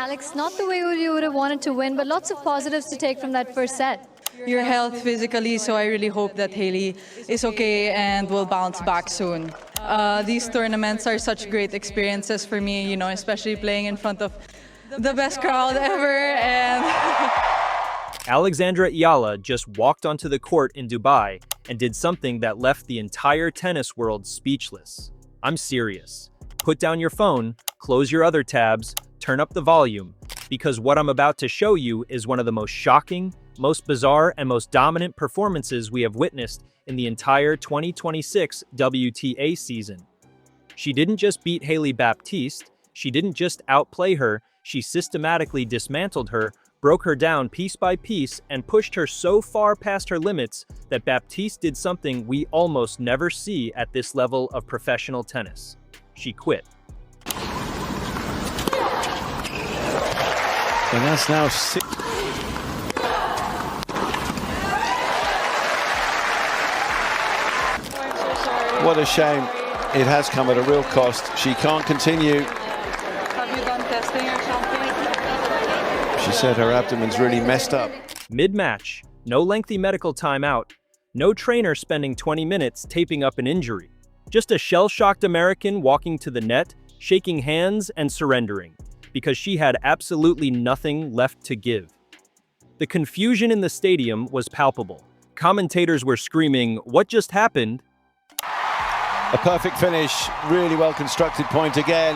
Alex, not the way you would have wanted to win, but lots of positives to take from that first set. Your health physically, so I really hope that Hailey is okay and will bounce back soon. These tournaments are such great experiences for me, especially playing in front of the best crowd ever. And Alexandra Eala just walked onto the court in Dubai and did something that left the entire tennis world speechless. I'm serious. Put down your phone, close your other tabs, turn up the volume, because what I'm about to show you is one of the most shocking, most bizarre, and most dominant performances we have witnessed in the entire 2026 WTA season. She didn't just beat Hailey Baptiste, she didn't just outplay her, she systematically dismantled her, broke her down piece by piece, and pushed her so far past her limits that Baptiste did something we almost never see at this level of professional tennis. She quit. And that's now six. What a shame. It has come at a real cost. She can't continue. have you done testing or something? She said her abdomen's really messed up. Mid-match, no lengthy medical timeout, no trainer spending 20 minutes taping up an injury. Just a shell-shocked American walking to the net, shaking hands and surrendering, because she had absolutely nothing left to give. The confusion in the stadium was palpable. Commentators were screaming, "What just happened?" A perfect finish, really well constructed point again.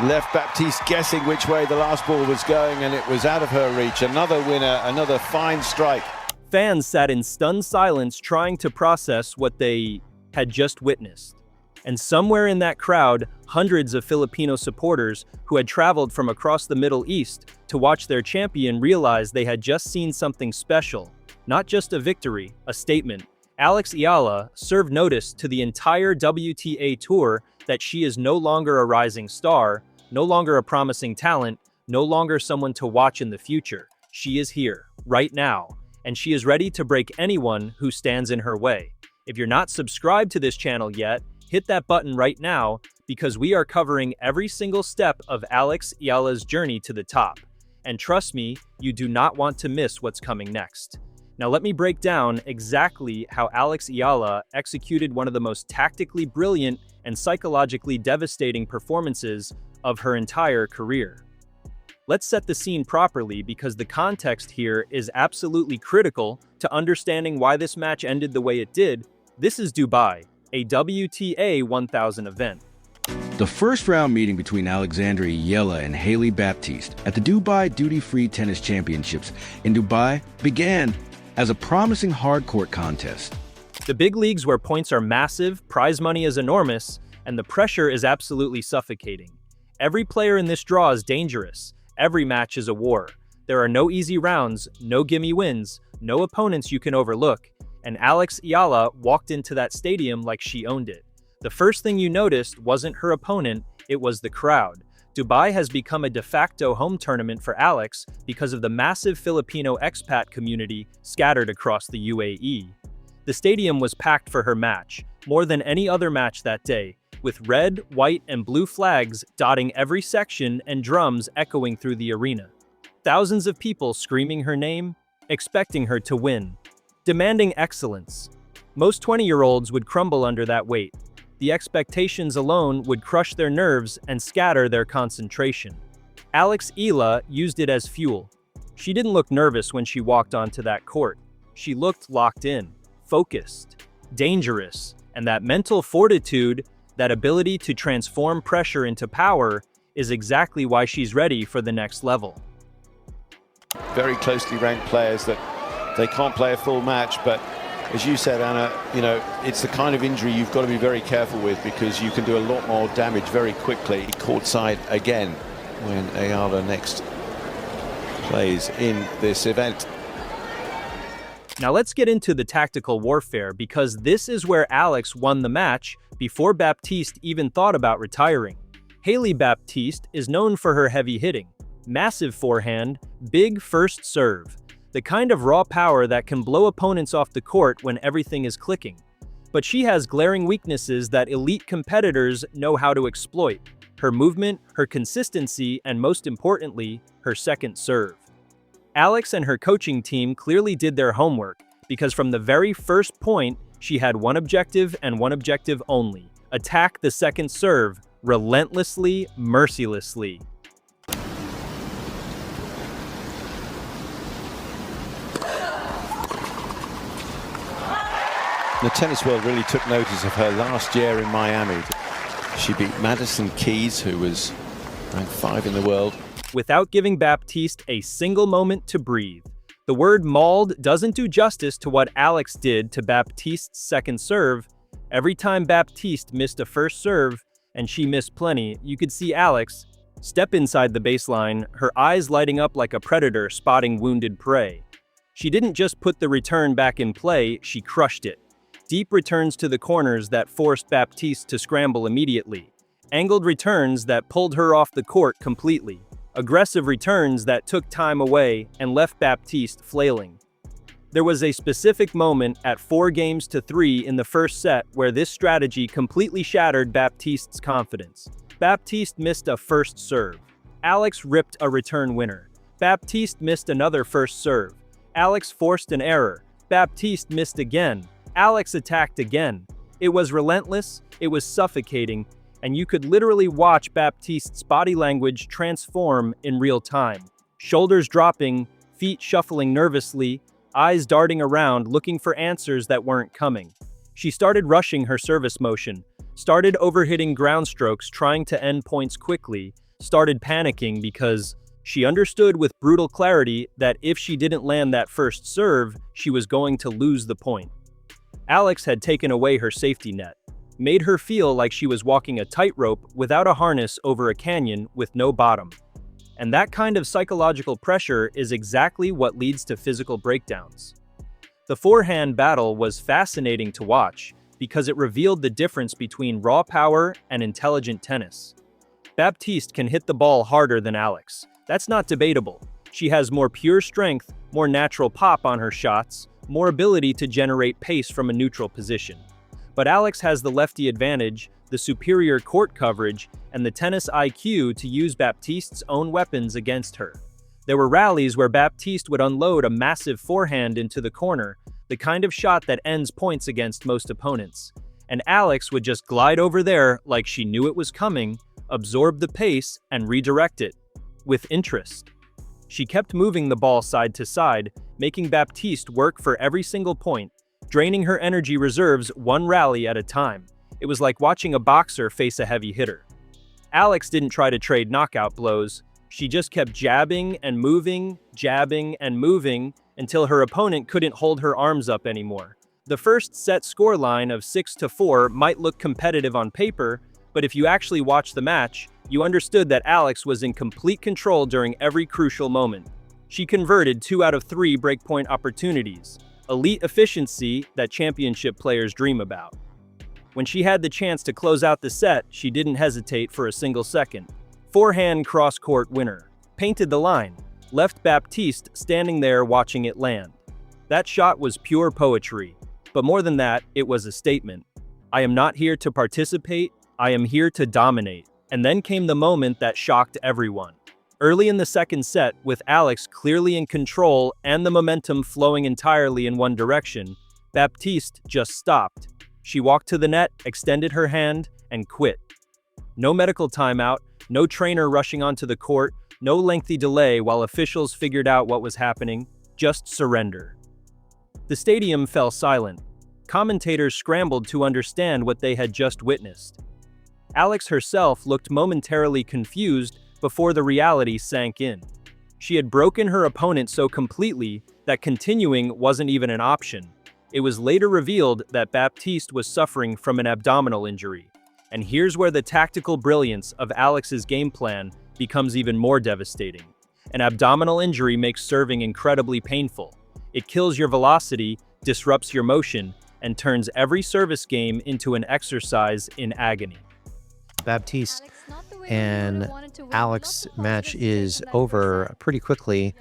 Left Baptiste guessing which way the last ball was going, and it was out of her reach. Another winner, another fine strike. Fans sat in stunned silence trying to process what they had just witnessed. And somewhere in that crowd, hundreds of Filipino supporters who had traveled from across the Middle East to watch their champion realized they had just seen something special. Not just a victory, a statement. Alex Eala served notice to the entire WTA tour that she is no longer a rising star, no longer a promising talent, no longer someone to watch in the future. She is here, right now, and she is ready to break anyone who stands in her way. If you're not subscribed to this channel yet, hit that button right now, because we are covering every single step of Alex Eala's journey to the top. And trust me, you do not want to miss what's coming next. Now let me break down exactly how Alex Eala executed one of the most tactically brilliant and psychologically devastating performances of her entire career. Let's set the scene properly, because the context here is absolutely critical to understanding why this match ended the way it did. This is Dubai, a WTA 1000 event. The first round meeting between Alexandra Eala and Hailey Baptiste at the Dubai Duty-Free Tennis Championships in Dubai began as a promising hard-court contest. The big leagues, where points are massive, prize money is enormous, and the pressure is absolutely suffocating. Every player in this draw is dangerous. Every match is a war. There are no easy rounds, no gimme wins, no opponents you can overlook. And Alex Eala walked into that stadium like she owned it. The first thing you noticed wasn't her opponent, it was the crowd. Dubai has become a de facto home tournament for Alex because of the massive Filipino expat community scattered across the UAE. The stadium was packed for her match, more than any other match that day, with red, white, and blue flags dotting every section and drums echoing through the arena. Thousands of people screaming her name, expecting her to win, demanding excellence. Most 20-year-olds would crumble under that weight. The expectations alone would crush their nerves and scatter their concentration. Alex Eala used it as fuel. She didn't look nervous when she walked onto that court. She looked locked in, focused, dangerous, and that mental fortitude, that ability to transform pressure into power, is exactly why she's ready for the next level. Very closely ranked players that they can't play a full match, but as you said, Anna, it's the kind of injury you've got to be very careful with, because you can do a lot more damage very quickly. Courtside again when Eala next plays in this event. Now let's get into the tactical warfare, because this is where Alex won the match before Baptiste even thought about retiring. Hailey Baptiste is known for her heavy hitting, massive forehand, big first serve, the kind of raw power that can blow opponents off the court when everything is clicking. But she has glaring weaknesses that elite competitors know how to exploit. her movement, her consistency, and most importantly, her second serve. Alex and her coaching team clearly did their homework, because from the very first point, she had one objective and one objective only: attack the second serve, relentlessly, mercilessly. The tennis world really took notice of her last year in Miami. She beat Madison Keys, who was ranked 5 in the world. Without giving Baptiste a single moment to breathe. The word mauled doesn't do justice to what Alex did to Baptiste's second serve. Every time Baptiste missed a first serve, and she missed plenty, you could see Alex step inside the baseline, her eyes lighting up like a predator spotting wounded prey. She didn't just put the return back in play, she crushed it. Deep returns to the corners that forced Baptiste to scramble immediately. Angled returns that pulled her off the court completely. Aggressive returns that took time away and left Baptiste flailing. There was a specific moment at 4-3 in the first set where this strategy completely shattered Baptiste's confidence. Baptiste missed a first serve. Alex ripped a return winner. Baptiste missed another first serve. Alex forced an error. Baptiste missed again. Alex attacked again. It was relentless, it was suffocating, and you could literally watch Baptiste's body language transform in real time. Shoulders dropping, feet shuffling nervously, eyes darting around looking for answers that weren't coming. She started rushing her service motion, started overhitting ground strokes trying to end points quickly, started panicking because she understood with brutal clarity that if she didn't land that first serve, she was going to lose the point. Alex had taken away her safety net, made her feel like she was walking a tightrope without a harness over a canyon with no bottom. And that kind of psychological pressure is exactly what leads to physical breakdowns. The forehand battle was fascinating to watch because it revealed the difference between raw power and intelligent tennis. Baptiste can hit the ball harder than Alex. That's not debatable. She has more pure strength, more natural pop on her shots, more ability to generate pace from a neutral position. But Alex has the lefty advantage, the superior court coverage, and the tennis IQ to use Baptiste's own weapons against her. There were rallies where Baptiste would unload a massive forehand into the corner, the kind of shot that ends points against most opponents. And Alex would just glide over there like she knew it was coming, absorb the pace, and redirect it. With interest. She kept moving the ball side to side, making Baptiste work for every single point, draining her energy reserves one rally at a time. It was like watching a boxer face a heavy hitter. Alex didn't try to trade knockout blows. She just kept jabbing and moving until her opponent couldn't hold her arms up anymore. The first set scoreline of 6-4 might look competitive on paper, but if you actually watched the match, you understood that Alex was in complete control during every crucial moment. She converted 2 out of 3 breakpoint opportunities, elite efficiency that championship players dream about. When she had the chance to close out the set, she didn't hesitate for a single second. Forehand cross-court winner. Painted the line. Left Baptiste standing there watching it land. That shot was pure poetry. But more than that, it was a statement. I am not here to participate, I am here to dominate. And then came the moment that shocked everyone. Early in the second set, with Alex clearly in control and the momentum flowing entirely in one direction, Baptiste just stopped. She walked to the net, extended her hand, and quit. No medical timeout, no trainer rushing onto the court, no lengthy delay while officials figured out what was happening, just surrender. The stadium fell silent. Commentators scrambled to understand what they had just witnessed. Alex herself looked momentarily confused before the reality sank in. She had broken her opponent so completely that continuing wasn't even an option. It was later revealed that Baptiste was suffering from an abdominal injury. And here's where the tactical brilliance of Alex's game plan becomes even more devastating. An abdominal injury makes serving incredibly painful. It kills your velocity, disrupts your motion, and turns every service game into an exercise in agony. Baptiste and Alex match is over pretty quickly,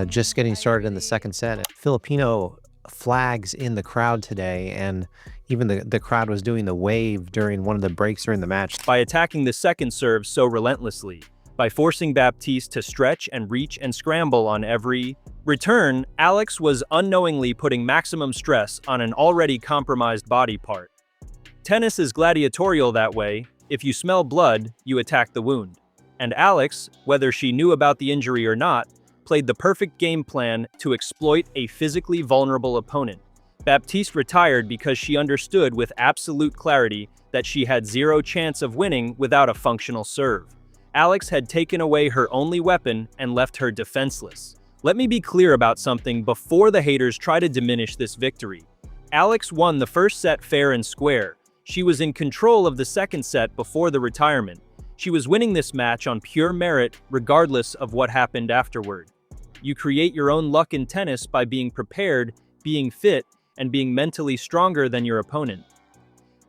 just getting started in the second set. Filipino flags in the crowd today, and Even the crowd was doing the wave during one of the breaks during the match. By attacking the second serve so relentlessly, by forcing Baptiste to stretch and reach and scramble on every return, Alex was unknowingly putting maximum stress on an already compromised body part. Tennis is gladiatorial that way. If you smell blood, you attack the wound. And Alex, whether she knew about the injury or not, played the perfect game plan to exploit a physically vulnerable opponent. Baptiste retired because she understood with absolute clarity that she had zero chance of winning without a functional serve. Alex had taken away her only weapon and left her defenseless. Let me be clear about something before the haters try to diminish this victory. Alex won the first set fair and square. She was in control of the second set before the retirement. She was winning this match on pure merit, regardless of what happened afterward. You create your own luck in tennis by being prepared, being fit, and being mentally stronger than your opponent.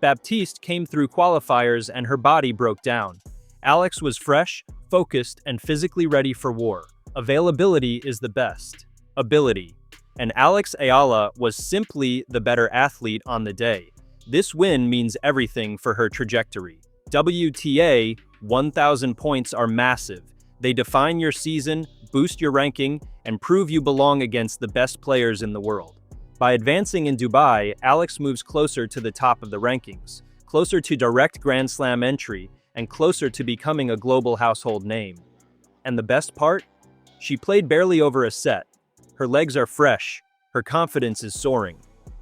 Baptiste came through qualifiers and her body broke down. Alex was fresh, focused, and physically ready for war. Availability is the best ability. And Alex Eala was simply the better athlete on the day. This win means everything for her trajectory. WTA 1,000 points are massive. They define your season, boost your ranking, and prove you belong against the best players in the world. By advancing in Dubai, Alex moves closer to the top of the rankings, closer to direct Grand Slam entry, and closer to becoming a global household name. And the best part? She played barely over a set. Her legs are fresh, her confidence is soaring.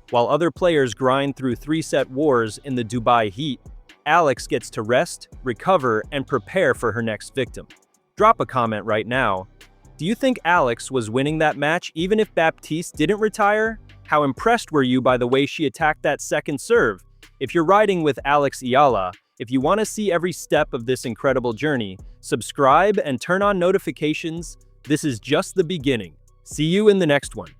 While other players grind through three-set wars in the Dubai heat, Alex gets to rest, recover, and prepare for her next victim. Drop a comment right now. Do you think Alex was winning that match even if Baptiste didn't retire? How impressed were you by the way she attacked that second serve? If you're riding with Alex Eala, if you want to see every step of this incredible journey, subscribe and turn on notifications. This is just the beginning. See you in the next one.